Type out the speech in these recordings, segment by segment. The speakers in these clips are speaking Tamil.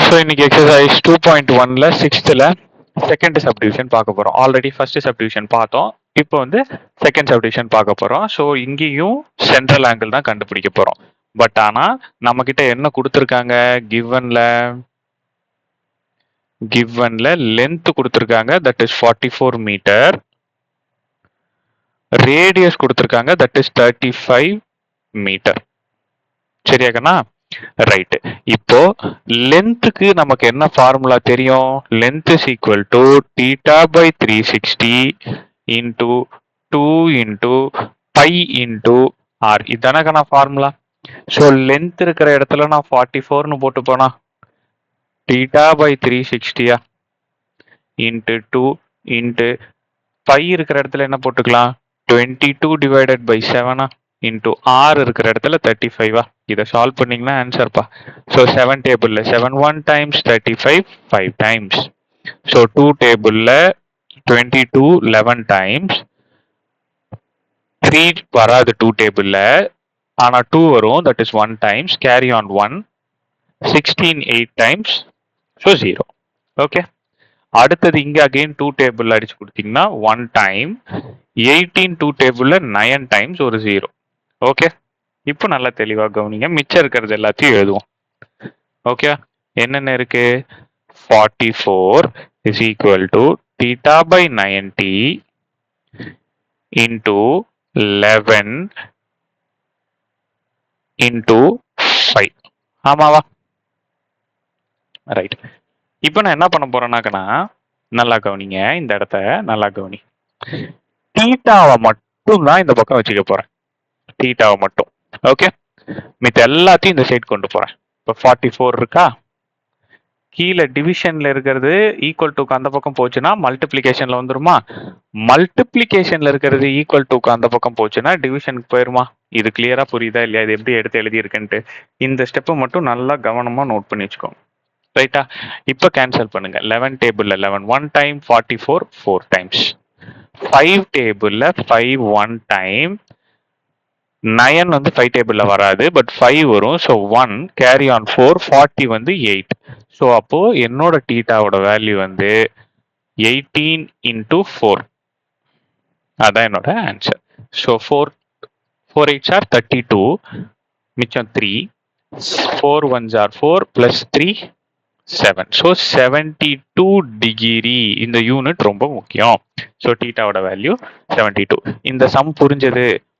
ஸோ இன்னைக்கு எக்ஸசைஸ் 2.1ல சிக்ஸ்த்தில் செகண்ட் சப்டிவிஷன் பார்க்க போகிறோம். ஆல்ரெடி ஃபர்ஸ்ட் சப்டிவிஷன் பார்த்தோம். இப்போ வந்து செகண்ட் சப்டிவிஷன் பார்க்க போகிறோம். ஸோ இங்கேயும் சென்ட்ரல் ஆங்கிள் தான் கண்டுபிடிக்க போகிறோம். பட் ஆனால் நம்மக்கிட்ட என்ன கொடுத்துருக்காங்க, கிவன்ல லென்த் கொடுத்துருக்காங்க, தட் இஸ் 44 மீட்டர். ரேடியஸ் கொடுத்துருக்காங்க, தட் இஸ் 35 மீட்டர். சரியாக்கண்ணா? ரைட். இப்போ லென்த்துக்கு நமக்கு என்ன ஃபார்முலா தெரியும்? Length is equal to theta by 360 into 2 into pi into r. இதானக்கண்ணா ஃபார்முலா. ஸோ லென்த் இருக்கிற இடத்துல நான் 44ன்னு போட்டு போனா theta by 360 into 2 into pi இருக்கிற இடத்துல என்ன போட்டுக்கலாம்? 22 டிவைடட் பை 7 இன்டூ ஆர் இருக்கிற இடத்துல 35. இதை சால்வ் பண்ணீங்கன்னா ஆன்சர்ப்பா. ஸோ 7 டேபிள்ல 7 1 டைம்ஸ் 35 5 டைம்ஸ். ஸோ 2 டேபிள்ல 22 11 டைம்ஸ். 3 வராது 2 டேபிள்ல, ஆனா 2 வரும், that is 1 times. Carry on 1. 16 8 times. So 0. Okay. அடுத்தது இங்க அகைன் 2 டேபிள் அடிச்சு கொடுத்தீங்கன்னா 1 டைம். 18 2 டேபிள்ல 9 டைம்ஸ், ஒரு 0. ஓகே. இப்போ நல்லா தெளிவாக கவனிங்க. மிச்சம் இருக்கிறது எல்லாத்தையும் எழுதுவோம். ஓகே. என்னென்ன இருக்கு? 44 is equal to theta by 90 into 11 into 5. ஆமாவா? ரைட். இப்போ நான் என்ன பண்ண போறேன்னாக்கண்ணா, நல்லா கவனிங்க, இந்த இடத்த நல்லா கவனி. தீட்டாவை மட்டும் தான் இந்த பக்கம் வச்சுக்க போறேன். தீட்டாவை மட்டும். ஓகே. மித்த எல்லாத்தையும் இந்த சைட் கொண்டு போறேன். இப்போ 44 இருக்கா? கீழே டிவிஷன்ல இருக்கிறது ஈக்குவல் டுக்கு அந்த பக்கம் போச்சுன்னா மல்டிப்ளிகேஷன்ல வந்துருமா? மல்டிப்ளிகேஷன்ல இருக்கிறது ஈக்குவல் டுக்கு அந்த பக்கம் போச்சுன்னா டிவிஷனுக்கு போயிருமா? இது கிளியரா புரியுதா இல்லையா? இது எப்படி எடுத்து எழுதி இருக்குன்ட்டு இந்த ஸ்டெப்பை மட்டும் நல்லா கவனமா நோட் பண்ணி வச்சுக்கோங்க. ரைட்டா? இப்போ கேன்சல் பண்ணுங்க. 11 டேபிள்ல 11 1 டைம், 44 4 டைம்ஸ். 5 டேபிள்ல 5 1 டைம். 9 வந்து 5 டேபிள்ல வராது, பட் 5 வரும். So 1 carry on 4. 40 வந்து 8. ஸோ அப்போ என்னோட தீட்டாவோட வேல்யூ வந்து 18 இன்டூ 4. அதான் என்னோட ஆன்சர். ஸோ 4 8s are 32, மிச்சம் 3. 4 1s are 4 plus 3 7. So 72 degree. இந்த யூனிட் ரொம்ப முக்கியம். ஸோ தீட்டாவோட வேல்யூ 72. இந்த சம்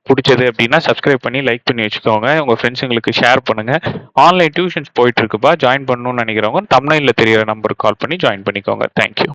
பிடிச்சது அப்படின்னா சப்ஸ்கிரைப் பண்ணி லைக் பண்ணி வச்சுக்கோங்க. உங்க ஃப்ரெண்ட்ஸுங்களுக்கு ஷேர் பண்ணுங்க. ஆன்லைன் டியூஷன்ஸ் போயிட்டு இருக்குப்பா. ஜாயின் பண்ணணும்னு நினைக்கிறவங்க தம்ப்நெயில்ல தெரியிற நம்பருக்கு கால் பண்ணி ஜாயின் பண்ணிக்கோங்க. தேங்க்யூ.